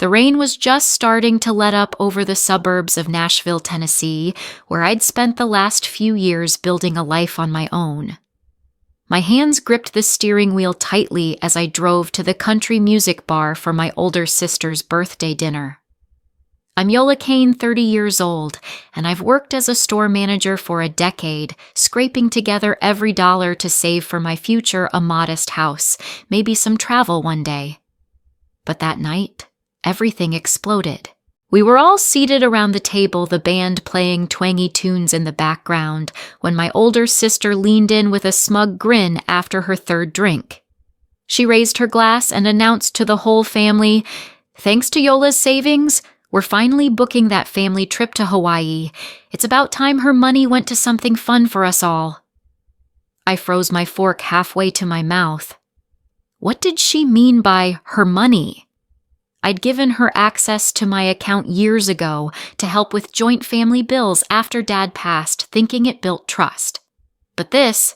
The rain was just starting to let up over the suburbs of Nashville, Tennessee, where I'd spent the last few years building a life on my own. My hands gripped the steering wheel tightly as I drove to the country music bar for my older sister's birthday dinner. I'm Yola Kane, 30 years old, and I've worked as a store manager for a decade, scraping together every dollar to save for my future a modest house, maybe some travel one day. But that night, everything exploded. We were all seated around the table, the band playing twangy tunes in the background, when my older sister leaned in with a smug grin after her third drink. She raised her glass and announced to the whole family, "Thanks to Yola's savings, we're finally booking that family trip to Hawaii. It's about time her money went to something fun for us all." I froze my fork halfway to my mouth. What did she mean by her money? I'd given her access to my account years ago to help with joint family bills after Dad passed, thinking it built trust. But this,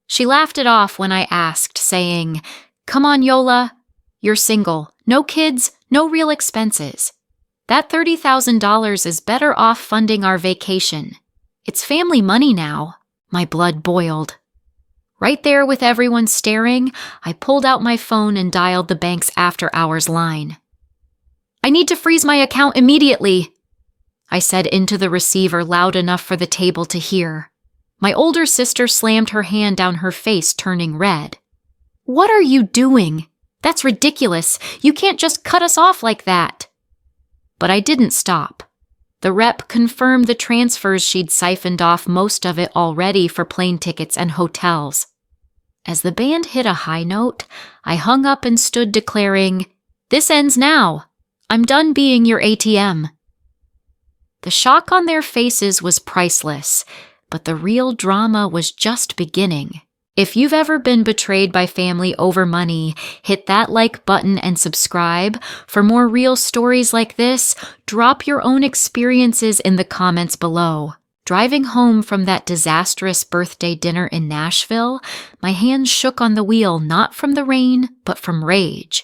she laughed it off when I asked, saying, "Come on, Yola, you're single, no kids, no real expenses. That $30,000 is better off funding our vacation. It's family money now." My blood boiled. Right there with everyone staring, I pulled out my phone and dialed the bank's after-hours line. "I need to freeze my account immediately," I said into the receiver loud enough for the table to hear. My older sister slammed her hand down her face, turning red. "What are you doing? That's ridiculous. You can't just cut us off like that." But I didn't stop. The rep confirmed the transfers she'd siphoned off, most of it already for plane tickets and hotels. As the band hit a high note, I hung up and stood declaring, "This ends now. I'm done being your ATM." The shock on their faces was priceless, but the real drama was just beginning. If you've ever been betrayed by family over money, hit that like button and subscribe. For more real stories like this, drop your own experiences in the comments below. Driving home from that disastrous birthday dinner in Nashville, my hands shook on the wheel, not from the rain, but from rage.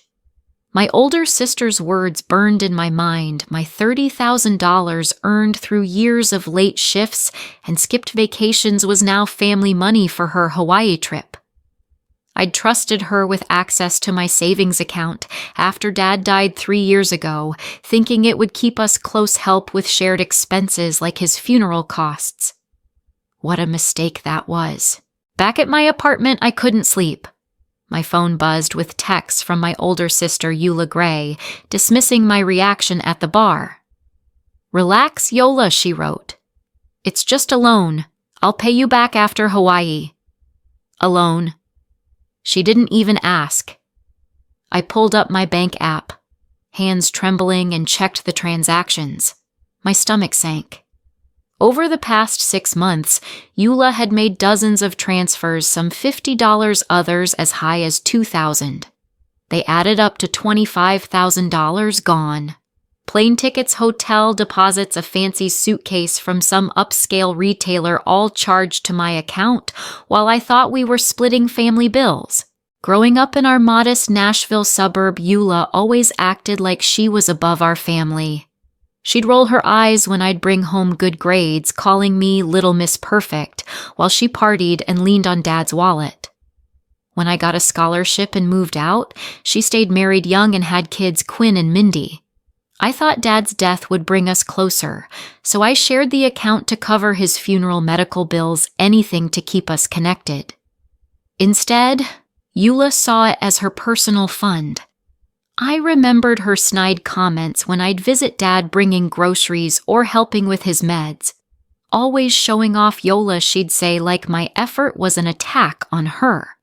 My older sister's words burned in my mind, my $30,000 earned through years of late shifts and skipped vacations was now family money for her Hawaii trip. I'd trusted her with access to my savings account after Dad died 3 years ago, thinking it would keep us close help with shared expenses like his funeral costs. What a mistake that was. Back at my apartment, I couldn't sleep. My phone buzzed with texts from my older sister, Yola Kane, dismissing my reaction at the bar. "Relax, Yola," she wrote. "It's just a loan. I'll pay you back after Hawaii." A loan. She didn't even ask. I pulled up my bank app, hands trembling, and checked the transactions. My stomach sank. Over the past 6 months, Yola had made dozens of transfers, some $50, others as high as $2,000. They added up to $25,000 gone. Plane tickets, hotel deposits, a fancy suitcase from some upscale retailer, all charged to my account, while I thought we were splitting family bills. Growing up in our modest Nashville suburb, Yola always acted like she was above our family. She'd roll her eyes when I'd bring home good grades, calling me Little Miss Perfect, while she partied and leaned on Dad's wallet. When I got a scholarship and moved out, she stayed married young and had kids, Quinn and Mindy. I thought Dad's death would bring us closer, so I shared the account to cover his funeral, medical bills, anything to keep us connected. Instead, Yola saw it as her personal fund. I remembered her snide comments when I'd visit Dad bringing groceries or helping with his meds. Always showing off Yola, she'd say, like my effort was an attack on her.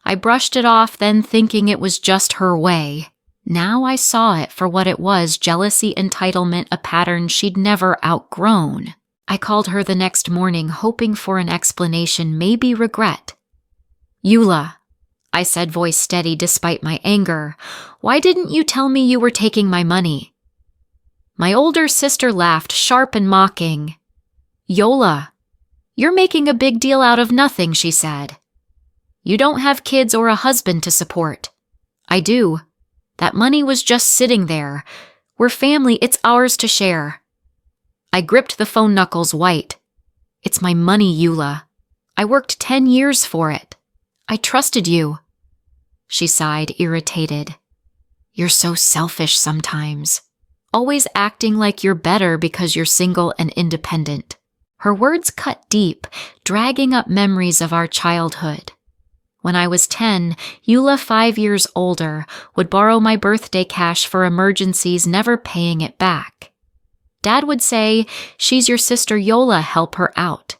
I brushed it off then, thinking it was just her way. Now I saw it for what it was, jealousy, entitlement, a pattern she'd never outgrown. I called her the next morning, hoping for an explanation, maybe regret. "Yola," I said, voice steady despite my anger, "why didn't you tell me you were taking my money?" My older sister laughed, sharp and mocking. "Yola, you're making a big deal out of nothing," she said. "You don't have kids or a husband to support." "I do. That money was just sitting there. We're family, it's ours to share. I gripped the phone knuckles white. It's my money, Yola. I worked 10 years for it. I trusted you. She sighed, irritated. You're so selfish sometimes. Always acting like you're better because you're single and independent. Her words cut deep, dragging up memories of our childhood. When I was 10, Yola, 5 years older, would borrow my birthday cash for emergencies, never paying it back. Dad would say, "She's your sister Yola, help her out."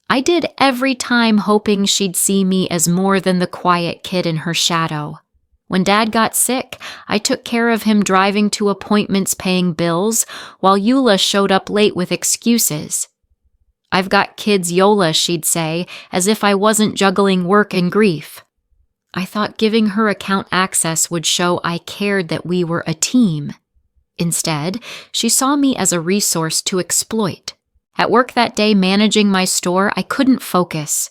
I did every time, hoping she'd see me as more than the quiet kid in her shadow. When Dad got sick, I took care of him, driving to appointments, paying bills, while Yola showed up late with excuses. "I've got kids, Yola," she'd say, as if I wasn't juggling work and grief. I thought giving her account access would show I cared, that we were a team. Instead, she saw me as a resource to exploit. At work that day, managing my store, I couldn't focus.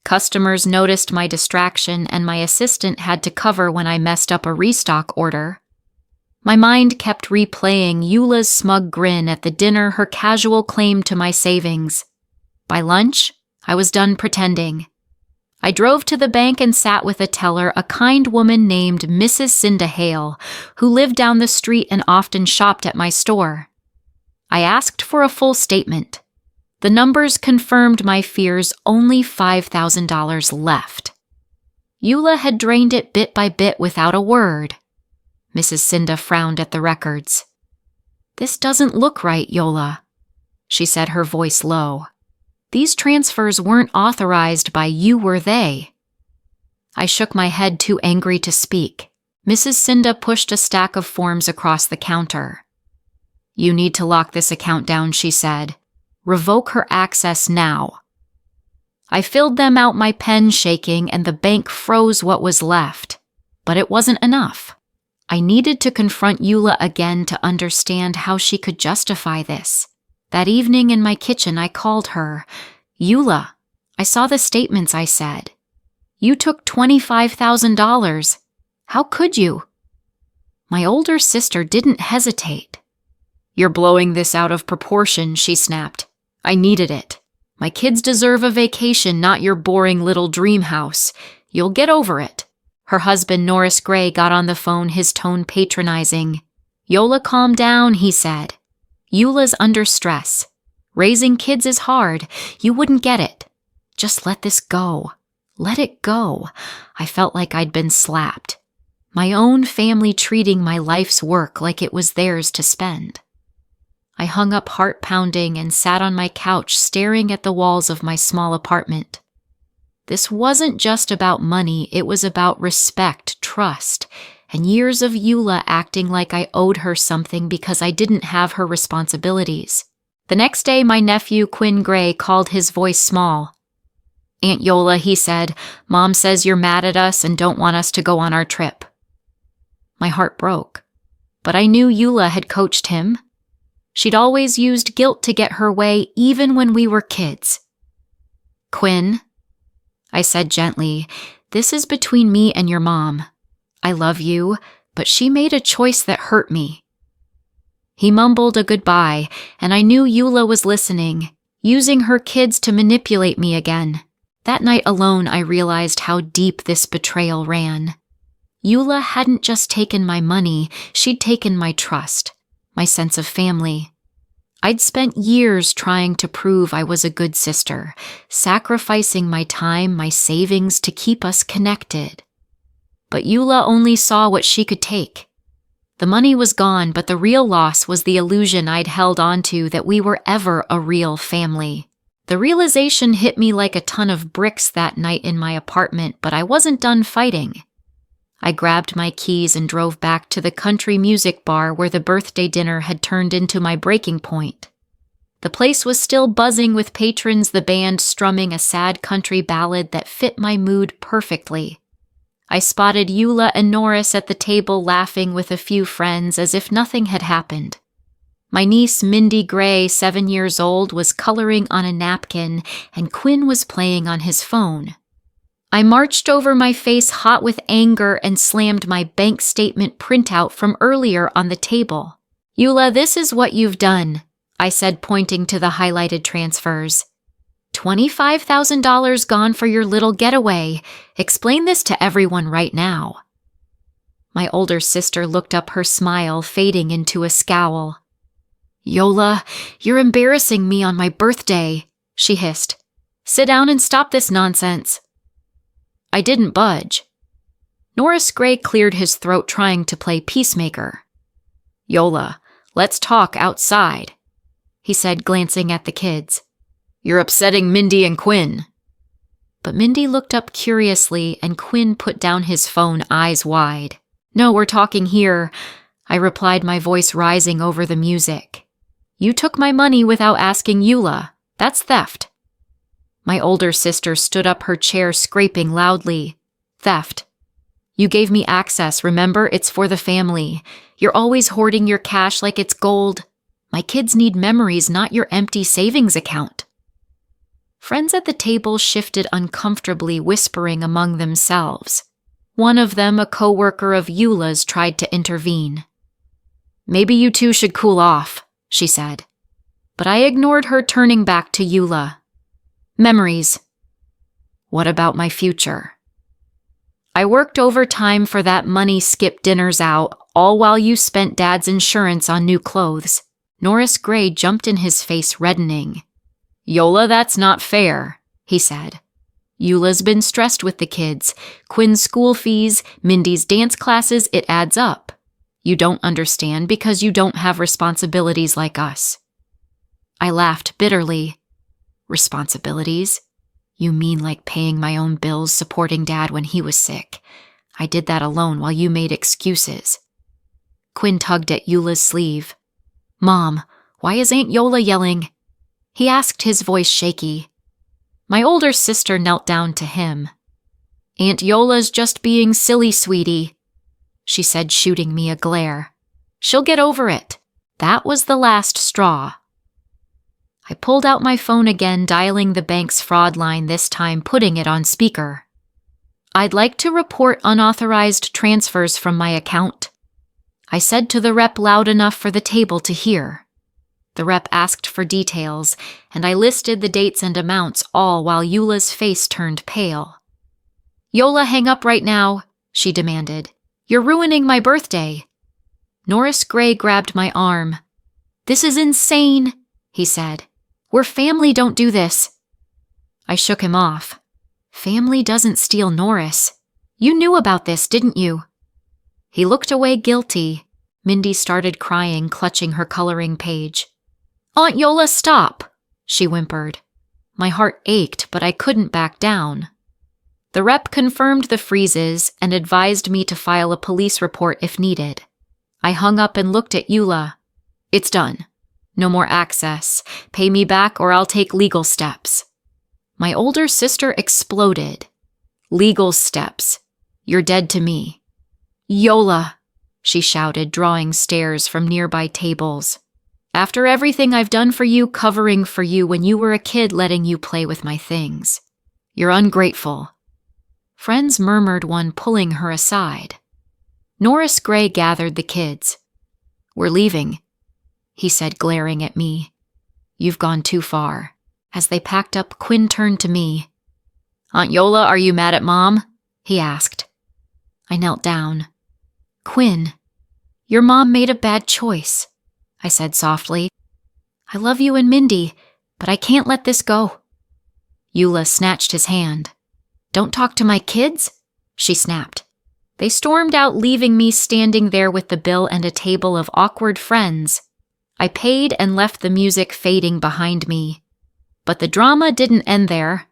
Customers noticed my distraction, and my assistant had to cover when I messed up a restock order. My mind kept replaying Eula's smug grin at the dinner, her casual claim to my savings. By lunch, I was done pretending. I drove to the bank and sat with a teller, a kind woman named Mrs. Cinda Hale, who lived down the street and often shopped at my store. I asked for a full statement. The numbers confirmed my fears, only $5,000 left. Yola had drained it bit by bit without a word. Mrs. Cinda frowned at the records. "This doesn't look right, Yola," she said, her voice low. "These transfers weren't authorized by you, were they?" I shook my head, too angry to speak. Mrs. Cinda pushed a stack of forms across the counter. "You need to lock this account down," she said. "Revoke her access now." I filled them out, my pen shaking, and the bank froze what was left. But it wasn't enough. I needed to confront Yola again to understand how she could justify this. That evening in my kitchen, I called her. "Yola, I saw the statements," I said. "You took $25,000. How could you?" My older sister didn't hesitate. "You're blowing this out of proportion," she snapped. "I needed it. My kids deserve a vacation, not your boring little dream house. You'll get over it." Her husband, Norris Gray, got on the phone, his tone patronizing. "Yola, calm down," he said. "Eula's under stress. Raising kids is hard. You wouldn't get it. Just let this go. Let it go." I felt like I'd been slapped. My own family treating my life's work like it was theirs to spend. I hung up, heart pounding, and sat on my couch staring at the walls of my small apartment. This wasn't just about money, it was about respect, trust, and years of Yola acting like I owed her something because I didn't have her responsibilities. The next day, my nephew, Quinn Gray, called, his voice small. "Aunt Yola," he said, "Mom says you're mad at us and don't want us to go on our trip." My heart broke, but I knew Yola had coached him. She'd always used guilt to get her way, even when we were kids. "Quinn," I said gently, "this is between me and your mom. I love you, but she made a choice that hurt me." He mumbled a goodbye, and I knew Yola was listening, using her kids to manipulate me again. That night alone, I realized how deep this betrayal ran. Yola hadn't just taken my money, she'd taken my trust, my sense of family. I'd spent years trying to prove I was a good sister, sacrificing my time, my savings to keep us connected. But Yola only saw what she could take. The money was gone, but the real loss was the illusion I'd held onto that we were ever a real family. The realization hit me like a ton of bricks that night in my apartment, but I wasn't done fighting. I grabbed my keys and drove back to the country music bar where the birthday dinner had turned into my breaking point. The place was still buzzing with patrons, the band strumming a sad country ballad that fit my mood perfectly. I spotted Yola and Norris at the table laughing with a few friends as if nothing had happened. My niece, Mindy Gray, 7 years old, was coloring on a napkin, and Quinn was playing on his phone. I marched over my face hot with anger and slammed my bank statement printout from earlier on the table. "Yola, this is what you've done," I said, pointing to the highlighted transfers. $25,000 gone for your little getaway. Explain this to everyone right now. My older sister looked up, her smile fading into a scowl. "Yola, you're embarrassing me on my birthday," she hissed. "Sit down and stop this nonsense." I didn't budge. Norris Gray cleared his throat, trying to play peacemaker. "Yola, let's talk outside," he said, glancing at the kids. "You're upsetting Mindy and Quinn." But Mindy looked up curiously, and Quinn put down his phone, eyes wide. "No, we're talking here," I replied, my voice rising over the music. "You took my money without asking Yola. That's theft." My older sister stood up, her chair scraping loudly. "Theft. You gave me access, remember? It's for the family. You're always hoarding your cash like it's gold. My kids need memories, not your empty savings account." Friends at the table shifted uncomfortably, whispering among themselves. One of them, a coworker of Eula's, tried to intervene. "Maybe you two should cool off," she said. But I ignored her, turning back to Yola. "Memories. What about my future? I worked overtime for that money, skipped dinners out, all while you spent Dad's insurance on new clothes." Norris Gray jumped in, his face reddening. "Yola, that's not fair," he said. "Eula's been stressed with the kids, Quinn's school fees, Mindy's dance classes, it adds up. You don't understand because you don't have responsibilities like us." I laughed bitterly. "Responsibilities? You mean like paying my own bills, supporting Dad when he was sick? I did that alone while you made excuses." Quinn tugged at Eula's sleeve. "Mom, why is Aunt Yola yelling?" he asked, his voice shaky. My older sister knelt down to him. "Aunt Yola's just being silly, sweetie," she said, shooting me a glare. "She'll get over it." That was the last straw. I pulled out my phone again, dialing the bank's fraud line, this time putting it on speaker. "I'd like to report unauthorized transfers from my account," I said to the rep loud enough for the table to hear. The rep asked for details, and I listed the dates and amounts, all while Eula's face turned pale. "Yola, hang up right now," she demanded. "You're ruining my birthday." Norris Gray grabbed my arm. "This is insane," he said. "We're family, don't do this." I shook him off. "Family doesn't steal Norris. You knew about this, didn't you?" He looked away, guilty. Mindy started crying, clutching her coloring page. "Aunt Yola, stop," she whimpered. My heart ached, but I couldn't back down. The rep confirmed the freezes and advised me to file a police report if needed. I hung up and looked at Yola. "It's done. No more access. Pay me back or I'll take legal steps." My older sister exploded. "Legal steps. You're dead to me." "Yola," she shouted, drawing stares from nearby tables. "After everything I've done for you, covering for you when you were a kid, letting you play with my things. You're ungrateful." Friends murmured, one pulling her aside. Norris Gray gathered the kids. "We're leaving," he said, glaring at me. "You've gone too far." As they packed up, Quinn turned to me. "Aunt Yola, are you mad at Mom?" he asked. I knelt down. "Quinn, your mom made a bad choice," I said softly. "I love you and Mindy, but I can't let this go." Yola snatched his hand. "Don't talk to my kids?" she snapped. They stormed out, leaving me standing there with the bill and a table of awkward friends. I paid and left the music fading behind me. But the drama didn't end there.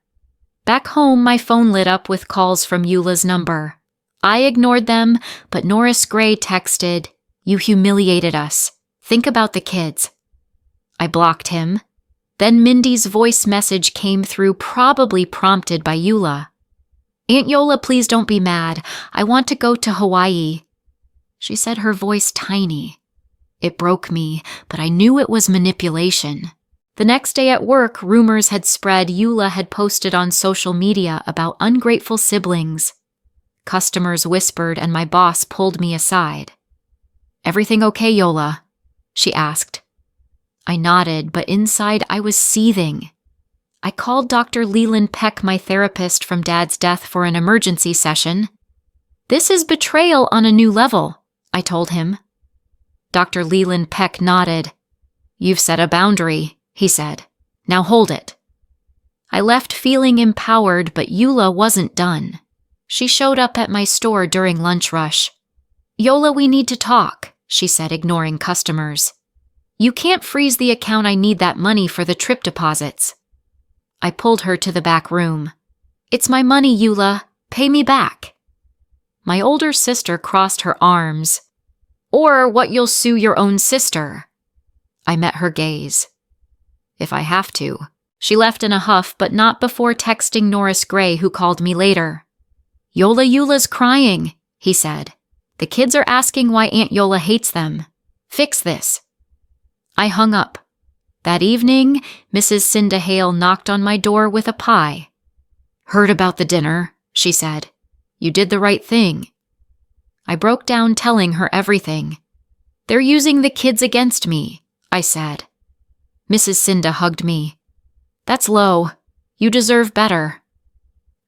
Back home, my phone lit up with calls from Eula's number. I ignored them, but Norris Gray texted, "You humiliated us. Think about the kids." I blocked him. Then Mindy's voice message came through, probably prompted by Yola. "Aunt Yola, please don't be mad. I want to go to Hawaii." She said, her voice tiny. It broke me, but I knew it was manipulation. The next day at work, rumors had spread Yola had posted on social media about ungrateful siblings. Customers whispered and my boss pulled me aside. "Everything okay, Yola?" she asked. I nodded, but inside I was seething. I called Dr. Leland Peck, my therapist from Dad's death, for an emergency session. "This is betrayal on a new level," I told him. Dr. Leland Peck nodded. "You've set a boundary," he said. "Now hold it." I left feeling empowered, but Yola wasn't done. She showed up at my store during lunch rush. "Yola, we need to talk," she said, ignoring customers. "You can't freeze the account. I need that money for the trip deposits." I pulled her to the back room. "It's my money, Yola. Pay me back." My older sister crossed her arms. "Or what, you'll sue your own sister." I met her gaze. "If I have to." She left in a huff, but not before texting Norris Gray, who called me later. "Yola's crying," he said. "The kids are asking why Aunt Yola hates them. Fix this." I hung up. That evening, Mrs. Cinda Hale knocked on my door with a pie. "Heard about the dinner," she said. "You did the right thing." I broke down telling her everything. "They're using the kids against me," I said. Mrs. Cinda hugged me. "That's low. You deserve better."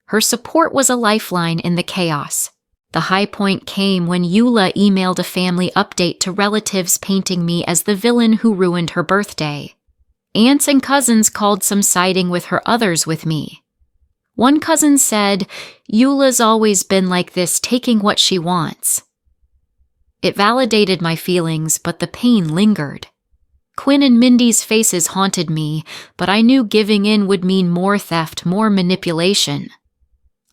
Her support was a lifeline in the chaos. The high point came when Yola emailed a family update to relatives painting me as the villain who ruined her birthday. Aunts and cousins called some siding with her, others with me. One cousin said, "Yola's always been like this, taking what she wants." It validated my feelings, but the pain lingered. Quinn and Mindy's faces haunted me, but I knew giving in would mean more theft, more manipulation.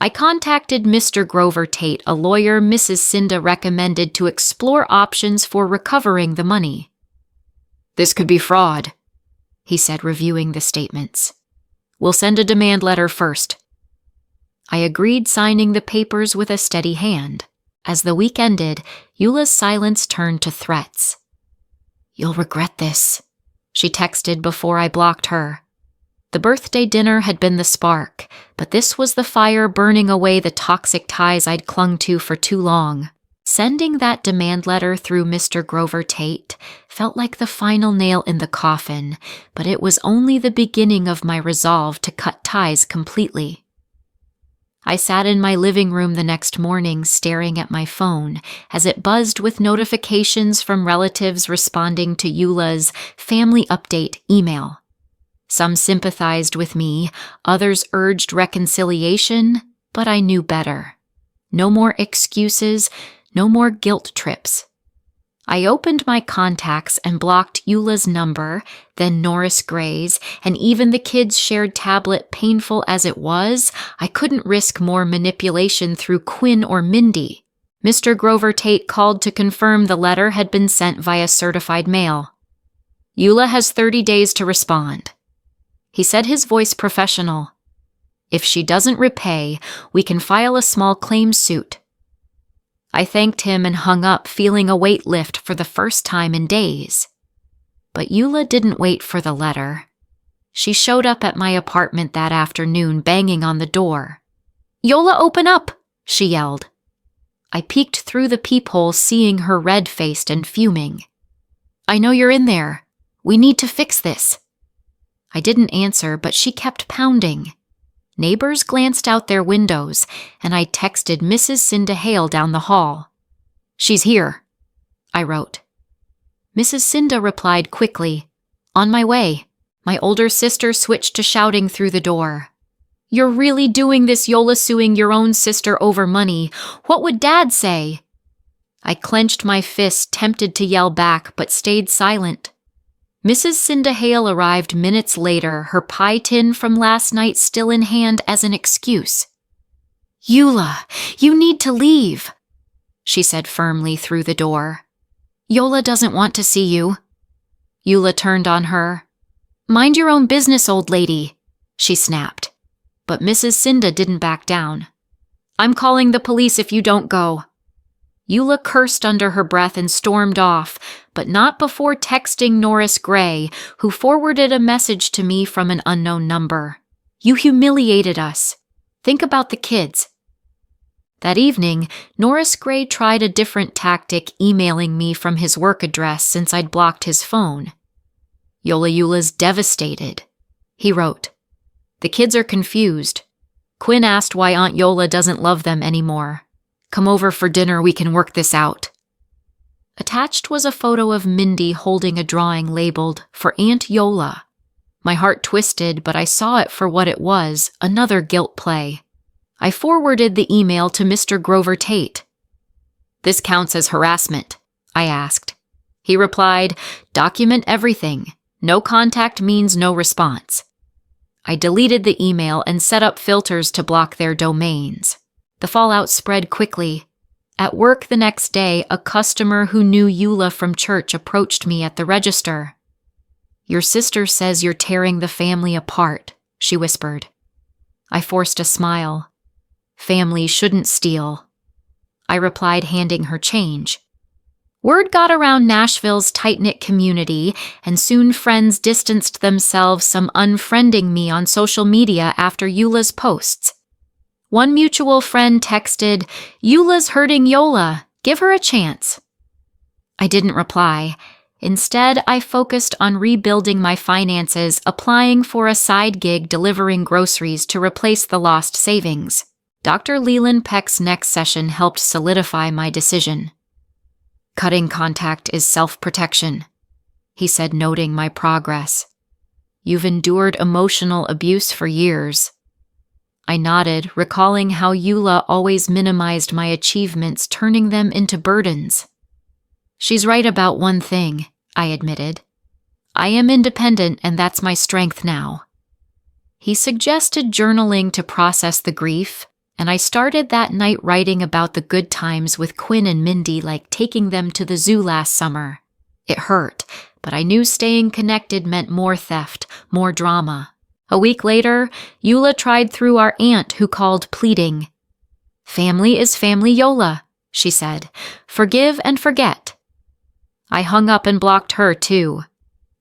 I contacted Mr. Grover Tate, a lawyer Mrs. Cinda recommended, to explore options for recovering the money. "This could be fraud," he said, reviewing the statements. "We'll send a demand letter first." I agreed, signing the papers with a steady hand. As the week ended, Yola's silence turned to threats. "You'll regret this," she texted before I blocked her. The birthday dinner had been the spark, but this was the fire burning away the toxic ties I'd clung to for too long. Sending that demand letter through Mr. Grover Tate felt like the final nail in the coffin, but it was only the beginning of my resolve to cut ties completely. I sat in my living room the next morning staring at my phone as it buzzed with notifications from relatives responding to Yola's family update email. Some sympathized with me, others urged reconciliation, but I knew better. No more excuses, no more guilt trips. I opened my contacts and blocked Yola's number, then Norris Gray's, and even the kids' shared tablet. Painful as it was, I couldn't risk more manipulation through Quinn or Mindy. Mr. Grover Tate called to confirm the letter had been sent via certified mail. "Yola has 30 days to respond." He said, his voice professional. "If she doesn't repay, we can file a small claims suit." I thanked him and hung up, feeling a weight lift for the first time in days. But Yola didn't wait for the letter. She showed up at my apartment that afternoon, banging on the door. "Yola, open up!" she yelled. I peeked through the peephole, seeing her red-faced and fuming. "I know you're in there. We need to fix this." I didn't answer, but she kept pounding. Neighbors glanced out their windows, and I texted Mrs. Cinda Hale down the hall. "She's here," I wrote. Mrs. Cinda replied quickly, "On my way." My older sister switched to shouting through the door. "You're really doing this, Yola, suing your own sister over money. What would Dad say?" I clenched my fist, tempted to yell back, but stayed silent. Mrs. Cinda Hale arrived minutes later, her pie tin from last night still in hand as an excuse. "Yola, you need to leave," she said firmly through the door. "Yola doesn't want to see you." Yola turned on her. "Mind your own business, old lady," she snapped. But Mrs. Cinda didn't back down. "I'm calling the police if you don't go." Yola cursed under her breath and stormed off, but not before texting Norris Gray, who forwarded a message to me from an unknown number. "You humiliated us. Think about the kids." That evening, Norris Gray tried a different tactic, emailing me from his work address since I'd blocked his phone. "Yola's devastated," he wrote. "The kids are confused. Quinn asked why Aunt Yola doesn't love them anymore. Come over for dinner, we can work this out." Attached was a photo of Mindy holding a drawing labeled, "For Aunt Yola." My heart twisted, but I saw it for what it was, another guilt play. I forwarded the email to Mr. Grover Tate. "This counts as harassment?" I asked. He replied, "Document everything. No contact means no response." I deleted the email and set up filters to block their domains. The fallout spread quickly. At work the next day, a customer who knew Yola from church approached me at the register. "Your sister says you're tearing the family apart," she whispered. I forced a smile. "Family shouldn't steal," I replied, handing her change. Word got around Nashville's tight-knit community, and soon friends distanced themselves, some unfriending me on social media after Yola's posts. One mutual friend texted, "Yola's hurting Yola. Give her a chance." I didn't reply. Instead, I focused on rebuilding my finances, applying for a side gig delivering groceries to replace the lost savings. Dr. Leland Peck's next session helped solidify my decision. "Cutting contact is self-protection," he said, noting my progress. "You've endured emotional abuse for years." I nodded, recalling how Yola always minimized my achievements, turning them into burdens. "She's right about one thing," I admitted. "I am independent, and that's my strength now." He suggested journaling to process the grief, and I started that night writing about the good times with Quinn and Mindy, like taking them to the zoo last summer. It hurt, but I knew staying connected meant more theft, more drama. A week later, Yola tried through our aunt, who called pleading. "Family is family, Yola," she said. "Forgive and forget." I hung up and blocked her, too.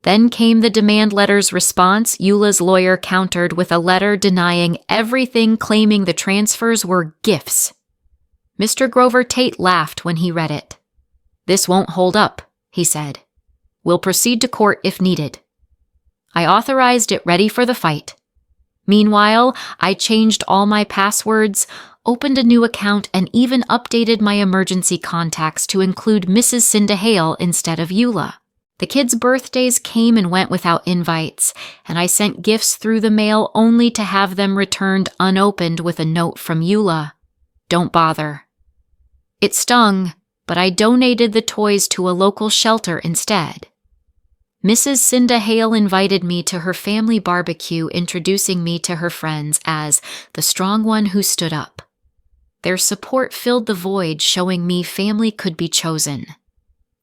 Then came the demand letter's response. Yola's lawyer countered with a letter denying everything, claiming the transfers were gifts. Mr. Grover Tate laughed when he read it. "This won't hold up," he said. "We'll proceed to court if needed." I authorized it, ready for the fight. Meanwhile, I changed all my passwords, opened a new account, and even updated my emergency contacts to include Mrs. Cinda Hale instead of Yola. The kids' birthdays came and went without invites, and I sent gifts through the mail only to have them returned unopened with a note from Yola. "Don't bother." It stung, but I donated the toys to a local shelter instead. Mrs. Cinda Hale invited me to her family barbecue, introducing me to her friends as the strong one who stood up. Their support filled the void, showing me family could be chosen.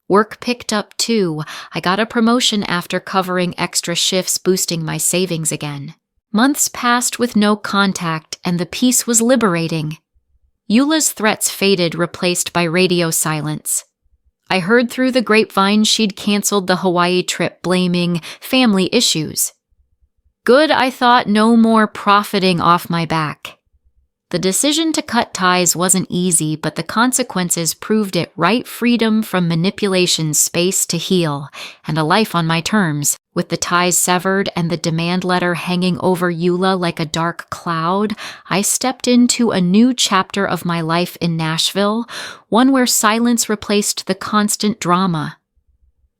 Work picked up too. I got a promotion after covering extra shifts, boosting my savings again. Months passed with no contact, and the peace was liberating. Yola's threats faded, replaced by radio silence. I heard through the grapevine she'd canceled the Hawaii trip, blaming family issues. Good, I thought, no more profiting off my back. The decision to cut ties wasn't easy, but the consequences proved it right. Freedom from manipulation, space to heal, and a life on my terms. With the ties severed and the demand letter hanging over Yola like a dark cloud, I stepped into a new chapter of my life in Nashville, one where silence replaced the constant drama.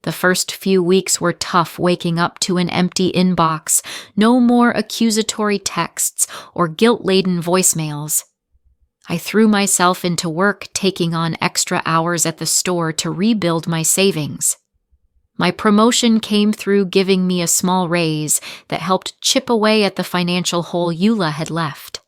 The first few weeks were tough, waking up to an empty inbox, no more accusatory texts or guilt-laden voicemails. I threw myself into work, taking on extra hours at the store to rebuild my savings. My promotion came through, giving me a small raise that helped chip away at the financial hole Yola had left.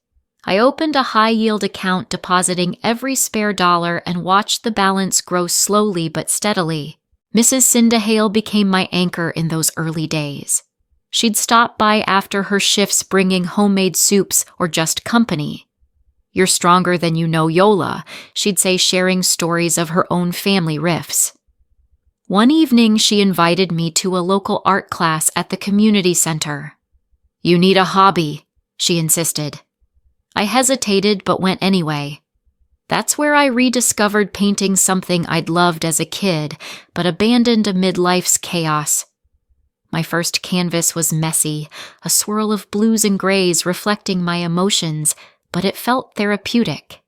I opened a high-yield account, depositing every spare dollar, and watched the balance grow slowly but steadily. Mrs. Cinda Hale became my anchor in those early days. She'd stop by after her shifts, bringing homemade soups or just company. "You're stronger than you know, Yola," she'd say, sharing stories of her own family rifts. One evening, she invited me to a local art class at the community center. "You need a hobby," she insisted. I hesitated but went anyway. That's where I rediscovered painting something I'd loved as a kid, but abandoned amid life's chaos. My first canvas was messy, a swirl of blues and grays reflecting my emotions, but it felt therapeutic.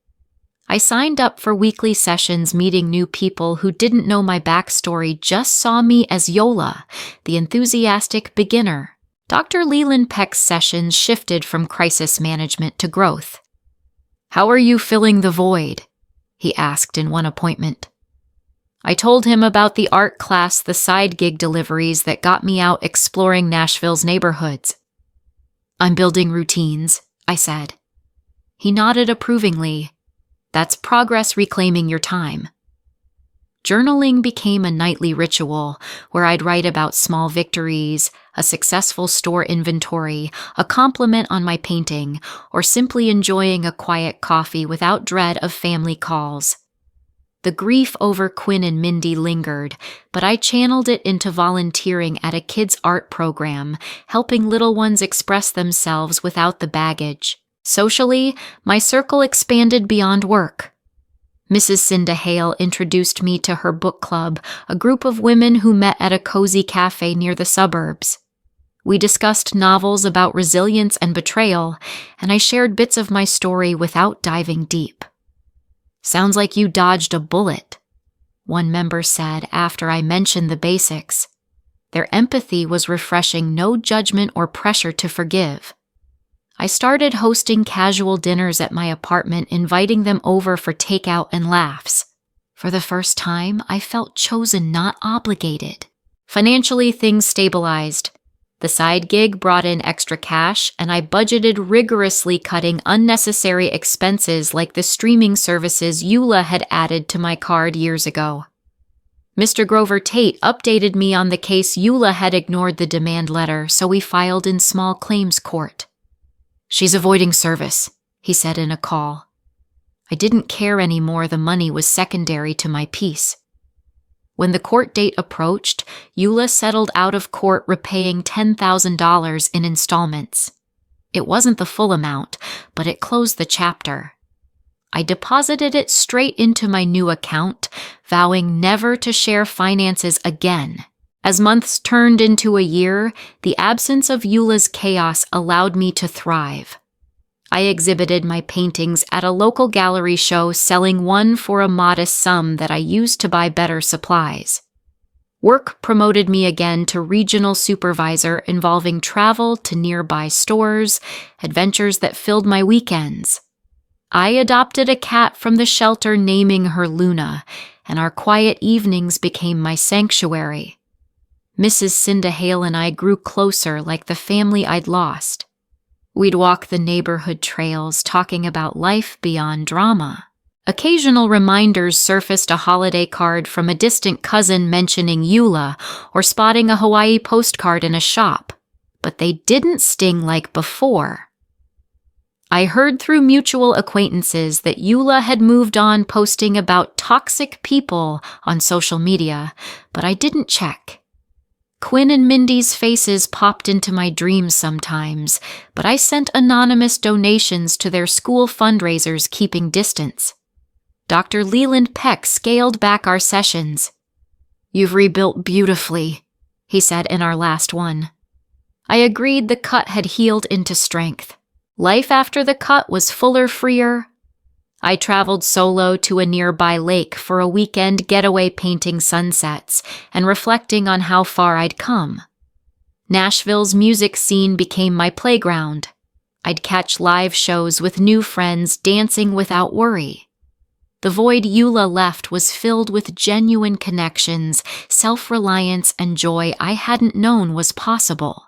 I signed up for weekly sessions meeting new people who didn't know my backstory, just saw me as Yola, the enthusiastic beginner. Dr. Leland Peck's sessions shifted from crisis management to growth. "How are you filling the void?" he asked in one appointment. I told him about the art class, the side gig deliveries that got me out exploring Nashville's neighborhoods. "I'm building routines," I said. He nodded approvingly. "That's progress reclaiming your time." Journaling became a nightly ritual where I'd write about small victories, a successful store inventory, a compliment on my painting, or simply enjoying a quiet coffee without dread of family calls. The grief over Quinn and Mindy lingered, but I channeled it into volunteering at a kids' art program, helping little ones express themselves without the baggage. Socially, my circle expanded beyond work. Mrs. Cinda Hale introduced me to her book club, a group of women who met at a cozy cafe near the suburbs. We discussed novels about resilience and betrayal, and I shared bits of my story without diving deep. "Sounds like you dodged a bullet," one member said after I mentioned the basics. Their empathy was refreshing, no judgment or pressure to forgive. I started hosting casual dinners at my apartment, inviting them over for takeout and laughs. For the first time, I felt chosen, not obligated. Financially, things stabilized. The side gig brought in extra cash, and I budgeted rigorously, cutting unnecessary expenses like the streaming services Yola had added to my card years ago. Mr. Grover Tate updated me on the case. Yola had ignored the demand letter, so we filed in small claims court. "She's avoiding service," he said in a call. I didn't care anymore. The money was secondary to my peace. When the court date approached, Yola settled out of court, repaying $10,000 in installments. It wasn't the full amount, but it closed the chapter. I deposited it straight into my new account, vowing never to share finances again. As months turned into a year, the absence of Yola's chaos allowed me to thrive. I exhibited my paintings at a local gallery show, selling one for a modest sum that I used to buy better supplies. Work promoted me again to regional supervisor, involving travel to nearby stores, adventures that filled my weekends. I adopted a cat from the shelter, naming her Luna, and our quiet evenings became my sanctuary. Mrs. Cinda Hale and I grew closer, like the family I'd lost. We'd walk the neighborhood trails, talking about life beyond drama. Occasional reminders surfaced, a holiday card from a distant cousin mentioning Yola, or spotting a Hawaii postcard in a shop. But they didn't sting like before. I heard through mutual acquaintances that Yola had moved on, posting about toxic people on social media, but I didn't check. Quinn and Mindy's faces popped into my dreams sometimes, but I sent anonymous donations to their school fundraisers, keeping distance. Dr. Leland Peck scaled back our sessions. "You've rebuilt beautifully," he said in our last one. I agreed. The cut had healed into strength. Life after the cut was fuller, freer. I traveled solo to a nearby lake for a weekend getaway, painting sunsets and reflecting on how far I'd come. Nashville's music scene became my playground. I'd catch live shows with new friends, dancing without worry. The void Yola left was filled with genuine connections, self-reliance, and joy I hadn't known was possible.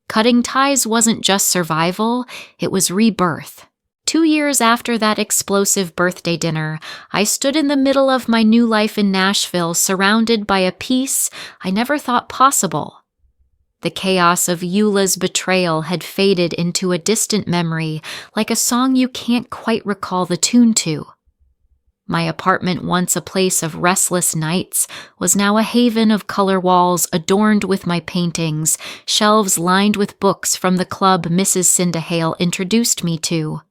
Cutting ties wasn't just survival, it was rebirth. 2 years after that explosive birthday dinner, I stood in the middle of my new life in Nashville, surrounded by a peace I never thought possible. The chaos of Yola's betrayal had faded into a distant memory, like a song you can't quite recall the tune to. My apartment, once a place of restless nights, was now a haven of color walls adorned with my paintings, shelves lined with books from the club Mrs. Cinda Hale introduced me to.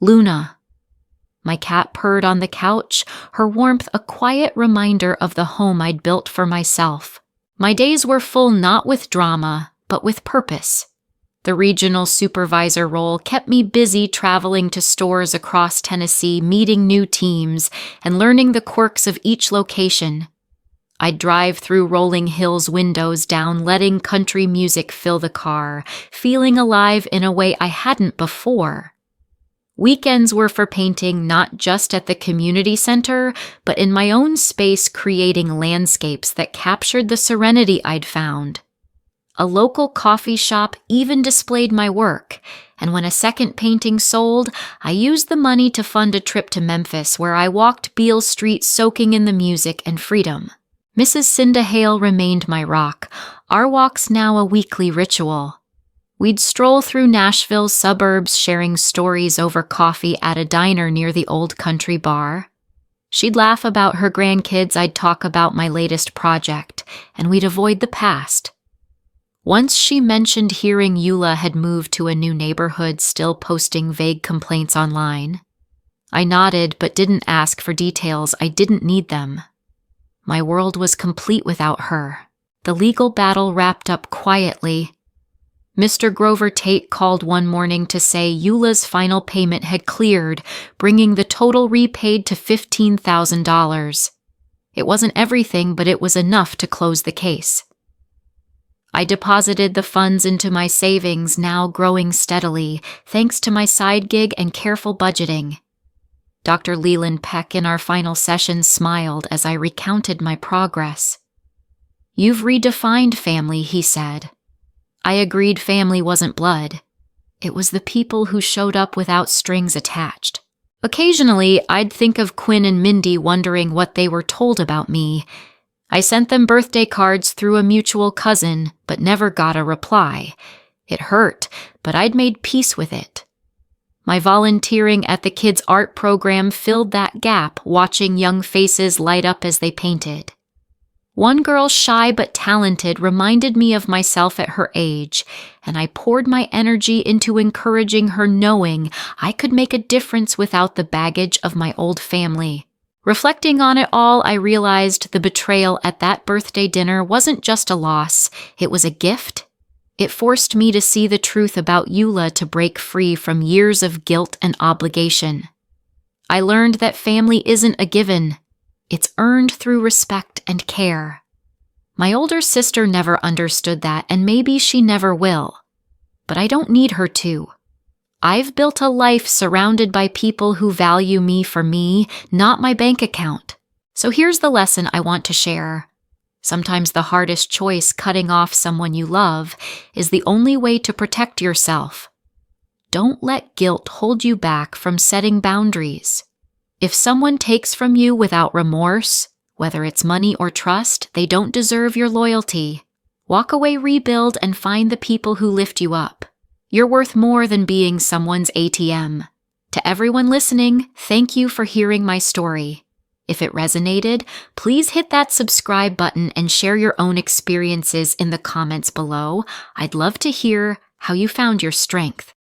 Luna. My cat purred on the couch, her warmth a quiet reminder of the home I'd built for myself. My days were full not with drama, but with purpose. The regional supervisor role kept me busy traveling to stores across Tennessee, meeting new teams, and learning the quirks of each location. I'd drive through rolling hills, windows down, letting country music fill the car, feeling alive in a way I hadn't before. Weekends were for painting not just at the community center, but in my own space, creating landscapes that captured the serenity I'd found. A local coffee shop even displayed my work, and when a second painting sold, I used the money to fund a trip to Memphis where I walked Beale Street soaking in the music and freedom. Mrs. Cinda Hale remained my rock, our walks now a weekly ritual. We'd stroll through Nashville's suburbs, sharing stories over coffee at a diner near the old country bar. She'd laugh about her grandkids, I'd talk about my latest project, and we'd avoid the past. Once she mentioned hearing Yola had moved to a new neighborhood, still posting vague complaints online. I nodded but didn't ask for details. I didn't need them. My world was complete without her. The legal battle wrapped up quietly. Mr. Grover Tate called one morning to say Yola's final payment had cleared, bringing the total repaid to $15,000. It wasn't everything, but it was enough to close the case. I deposited the funds into my savings, now growing steadily, thanks to my side gig and careful budgeting. Dr. Leland Peck in our final session smiled as I recounted my progress. "You've redefined family," he said. I agreed family wasn't blood. It was the people who showed up without strings attached. Occasionally, I'd think of Quinn and Mindy wondering what they were told about me. I sent them birthday cards through a mutual cousin, but never got a reply. It hurt, but I'd made peace with it. My volunteering at the kids' art program filled that gap, watching young faces light up as they painted. One girl, shy but talented, reminded me of myself at her age, and I poured my energy into encouraging her, knowing I could make a difference without the baggage of my old family. Reflecting on it all, I realized the betrayal at that birthday dinner wasn't just a loss, it was a gift. It forced me to see the truth about Yola, to break free from years of guilt and obligation. I learned that family isn't a given. It's earned through respect and care. My older sister never understood that, and maybe she never will. But I don't need her to. I've built a life surrounded by people who value me for me, not my bank account. So here's the lesson I want to share. Sometimes the hardest choice, cutting off someone you love, is the only way to protect yourself. Don't let guilt hold you back from setting boundaries. If someone takes from you without remorse, whether it's money or trust, they don't deserve your loyalty. Walk away, rebuild, and find the people who lift you up. You're worth more than being someone's ATM. To everyone listening, thank you for hearing my story. If it resonated, please hit that subscribe button and share your own experiences in the comments below. I'd love to hear how you found your strength.